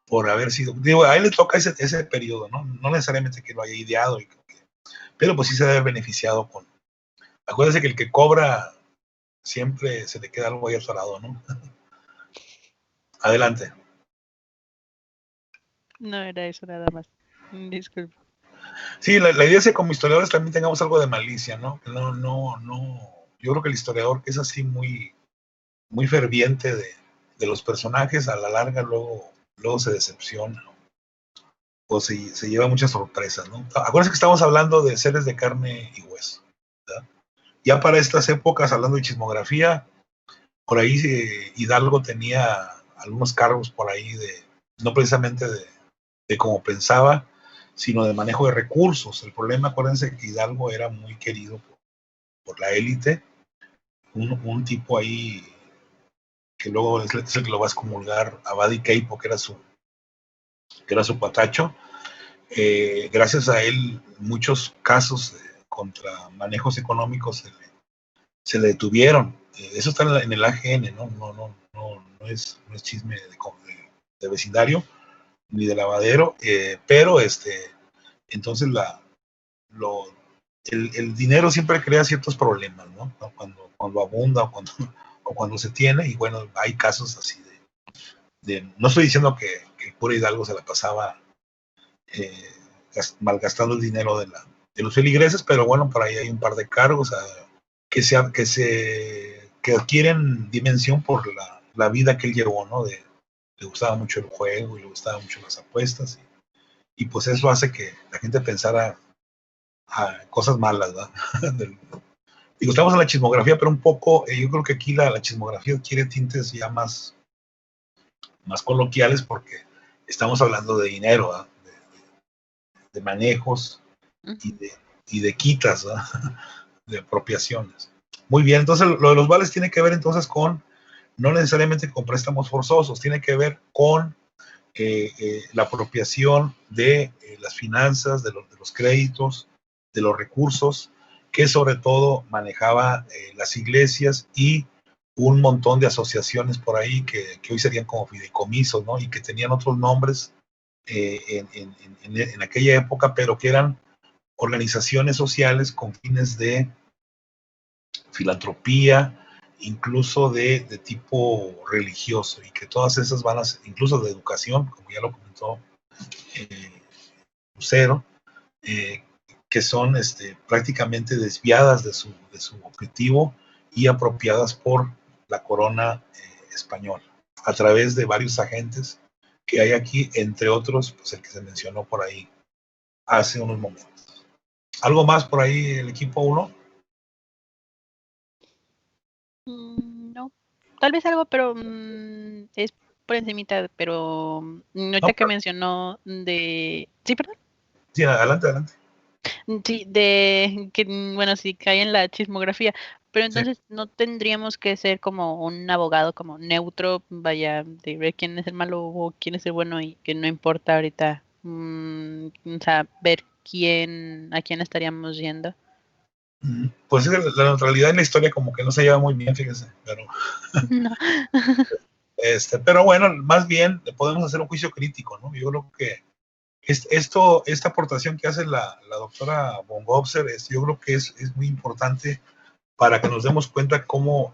por haber sido, digo, a él le toca ese periodo, no necesariamente que lo haya ideado, pero pues sí se debe haber beneficiado acuérdense que el que cobra siempre se le queda algo ahí atorado, ¿no? Adelante. No era eso nada más. Disculpe. Sí, la idea es que como historiadores también tengamos algo de malicia, ¿no? No. Yo creo que el historiador que es así muy, muy ferviente de los personajes, a la larga luego se decepciona, ¿no? O se lleva muchas sorpresas, ¿no? Acuérdense que estamos hablando de seres de carne y hueso, ¿verdad? Ya para estas épocas, hablando de chismografía, por ahí Hidalgo tenía algunos cargos por ahí no precisamente de cómo pensaba, sino de manejo de recursos. El problema, acuérdense que Hidalgo era muy querido por la élite, un tipo ahí que luego es el que lo va a excomulgar, Abadi Keipo, que era su patacho. Gracias a él, muchos casos contra manejos económicos se le detuvieron. Eso está en el AGN, no es chisme de vecindario ni de lavadero, pero entonces el dinero siempre crea ciertos problemas, ¿no? Cuando abunda o cuando se tiene, y bueno, hay casos así no estoy diciendo que el cura Hidalgo se la pasaba malgastando el dinero de los feligreses, pero bueno, por ahí hay un par de cargos que adquieren dimensión por la vida que él llevó, ¿no? Le gustaba mucho el juego y le gustaban mucho las apuestas, y pues eso hace que la gente pensara cosas malas, ¿verdad? Digo, estamos en la chismografía, pero un poco, yo creo que aquí la chismografía adquiere tintes ya más coloquiales, porque estamos hablando de dinero, ¿verdad? De manejos y de quitas, ¿verdad? De apropiaciones. Muy bien, entonces lo de los vales tiene que ver entonces con no necesariamente con préstamos forzosos, tiene que ver con la apropiación de las finanzas, de los créditos, de los recursos, que sobre todo manejaba las iglesias y un montón de asociaciones por ahí que hoy serían como fideicomisos, ¿no? Y que tenían otros nombres en aquella época, pero que eran organizaciones sociales con fines de filantropía, incluso de tipo religioso, y que todas esas van a ser, incluso de educación, como ya lo comentó Lucero, que son prácticamente desviadas de su objetivo y apropiadas por la corona española, a través de varios agentes que hay aquí, entre otros, pues el que se mencionó por ahí hace unos momentos. ¿Algo más por ahí el equipo 1? No, tal vez algo, pero es por encimita, pero ahorita que mencionó de... Sí, perdón. Sí, adelante. Sí, de que, bueno, sí cae en la chismografía, pero entonces no tendríamos que ser como un abogado como neutro, vaya, de ver quién es el malo o quién es el bueno y que no importa ahorita, o sea, ver a quién estaríamos yendo. Pues la neutralidad en la historia como que no se lleva muy bien, fíjese, pero... No. Pero bueno, más bien podemos hacer un juicio crítico, ¿no? Yo creo que esta aportación que hace la doctora von Gobser, yo creo que es muy importante para que nos demos cuenta cómo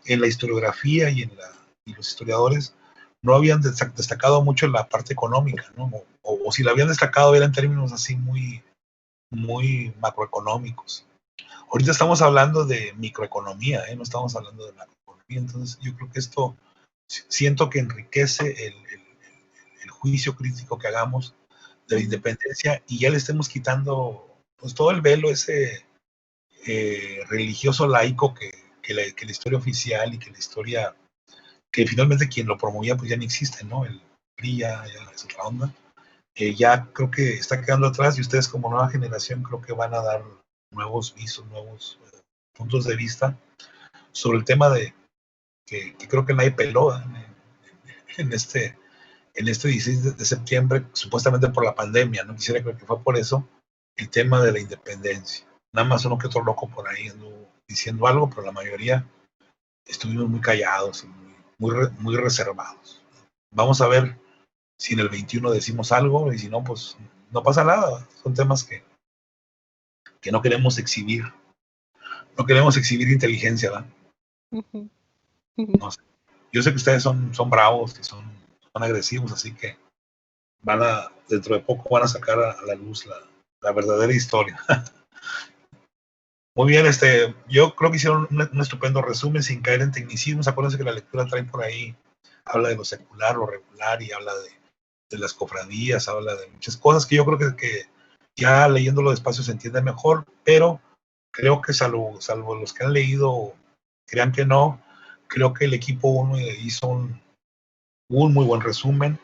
en la historiografía y los historiadores no habían destacado mucho la parte económica, ¿no? O si la habían destacado era en términos así muy, muy macroeconómicos. Ahorita estamos hablando de microeconomía, no estamos hablando de macroeconomía, entonces yo creo que esto siento que enriquece el juicio crítico que hagamos de la independencia y ya le estemos quitando pues todo el velo ese religioso laico que la historia oficial y que la historia que finalmente quien lo promovía pues ya no existe, ¿no? El PRI ya es otra onda. Ya creo que está quedando atrás y ustedes como nueva generación creo que van a dar nuevos visos, nuevos puntos de vista sobre el tema de que creo que nadie peló en este 16 de septiembre, supuestamente por la pandemia, no quisiera creer que fue por eso, el tema de la independencia. Nada más uno que otro loco por ahí anduvo diciendo algo, pero la mayoría estuvimos muy callados y muy reservados. Vamos a ver si en el 21 decimos algo y si no, pues no pasa nada. Son temas que no queremos exhibir. No queremos exhibir inteligencia, ¿verdad? No sé. Yo sé que ustedes son bravos y son agresivos, así que dentro de poco van a sacar a la luz la verdadera historia. Muy bien, yo creo que hicieron un estupendo resumen sin caer en tecnicismos. Acuérdense que la lectura trae por ahí, habla de lo secular, lo regular y habla de las cofradías, habla de muchas cosas que yo creo que ya leyéndolo despacio se entiende mejor, pero creo que salvo los que han leído, crean que no, creo que el equipo 1 hizo un muy buen resumen,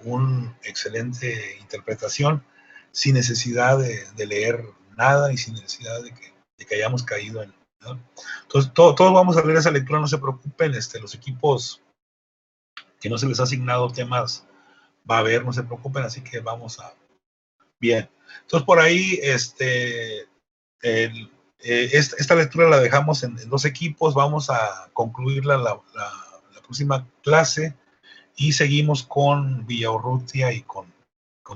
una excelente interpretación, sin necesidad de leer nada y sin necesidad de que hayamos caído en... ¿no? Entonces, todos vamos a leer esa lectura, no se preocupen, los equipos que no se les ha asignado temas va a haber, no se preocupen, así que vamos a... Bien, entonces por ahí, esta lectura la dejamos en 2 equipos, vamos a concluirla la próxima clase y seguimos con Villaurrutia y con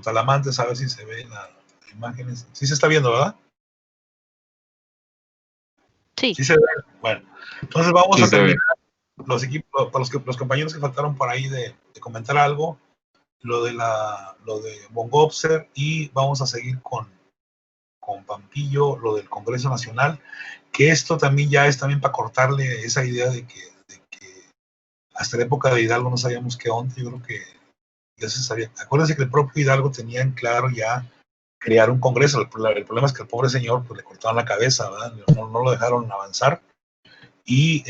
Talamantes, a ver si se ven las imágenes. Sí se está viendo, ¿verdad? Sí. Sí se ve. Bueno, entonces vamos a terminar los equipos, para los compañeros que faltaron por ahí de comentar algo, lo de von Gobser, y vamos a seguir con Pampillo, lo del Congreso Nacional, que esto también ya es también para cortarle esa idea de que hasta la época de Hidalgo no sabíamos qué onda. Yo creo que ya se sabía. Acuérdense que el propio Hidalgo tenía en claro ya crear un congreso. El problema es que el pobre señor pues le cortaron la cabeza, ¿verdad? No lo dejaron avanzar. Y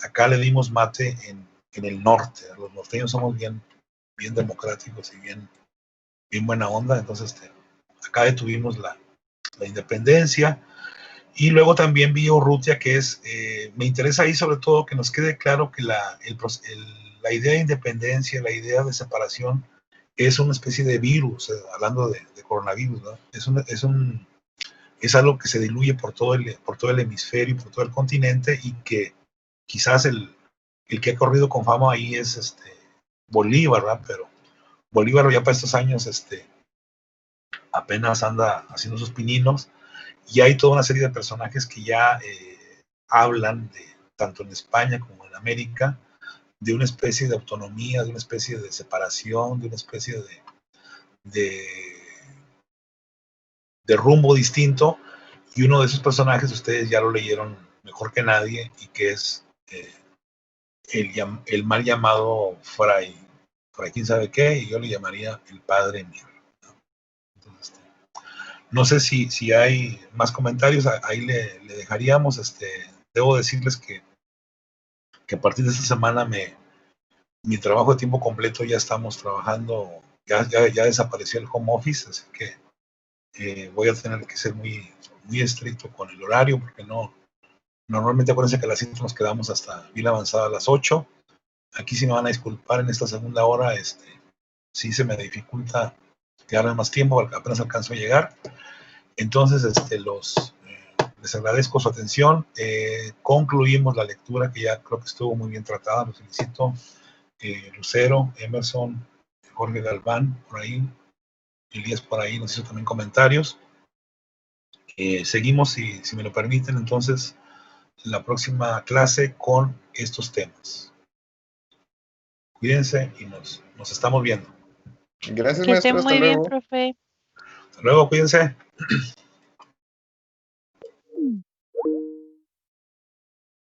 acá le dimos mate en el norte. Los norteños somos bien democráticos y bien buena onda. Entonces acá detuvimos la independencia. Y luego también vi Urrutia, que es, me interesa ahí sobre todo que nos quede claro que la idea de independencia, la idea de separación, es una especie de virus, hablando de coronavirus, ¿no? Es algo que se diluye por todo el hemisferio, por todo el continente, y que quizás el que ha corrido con fama ahí es Bolívar, ¿verdad? Pero Bolívar ya para estos años apenas anda haciendo sus pininos, y hay toda una serie de personajes que ya hablan, tanto en España como en América, de una especie de autonomía, de una especie de separación, de una especie de rumbo distinto, y uno de esos personajes ustedes ya lo leyeron mejor que nadie, y que es el mal llamado Fray quién sabe qué, y yo le llamaría el Padre Mier. Entonces, no sé si hay más comentarios, ahí le dejaríamos. Debo decirles que a partir de esta semana mi trabajo de tiempo completo ya estamos trabajando, ya desapareció el home office, así que voy a tener que ser muy estricto con el horario, porque normalmente acuérdense que a las 7 nos quedamos hasta bien avanzada a las 8. Aquí sí me van a disculpar en esta segunda hora, sí se me dificulta quedarme más tiempo, apenas alcanzo a llegar. Entonces, les agradezco su atención. Concluimos la lectura, que ya creo que estuvo muy bien tratada, los felicito. Lucero, Emerson, Jorge Galván, por ahí, Elías por ahí nos hizo también comentarios. Seguimos, si me lo permiten, entonces, la próxima clase con estos temas. Cuídense y nos estamos viendo. Gracias, Que esté maestro. Hasta muy bien, luego. profe. Hasta luego, cuídense.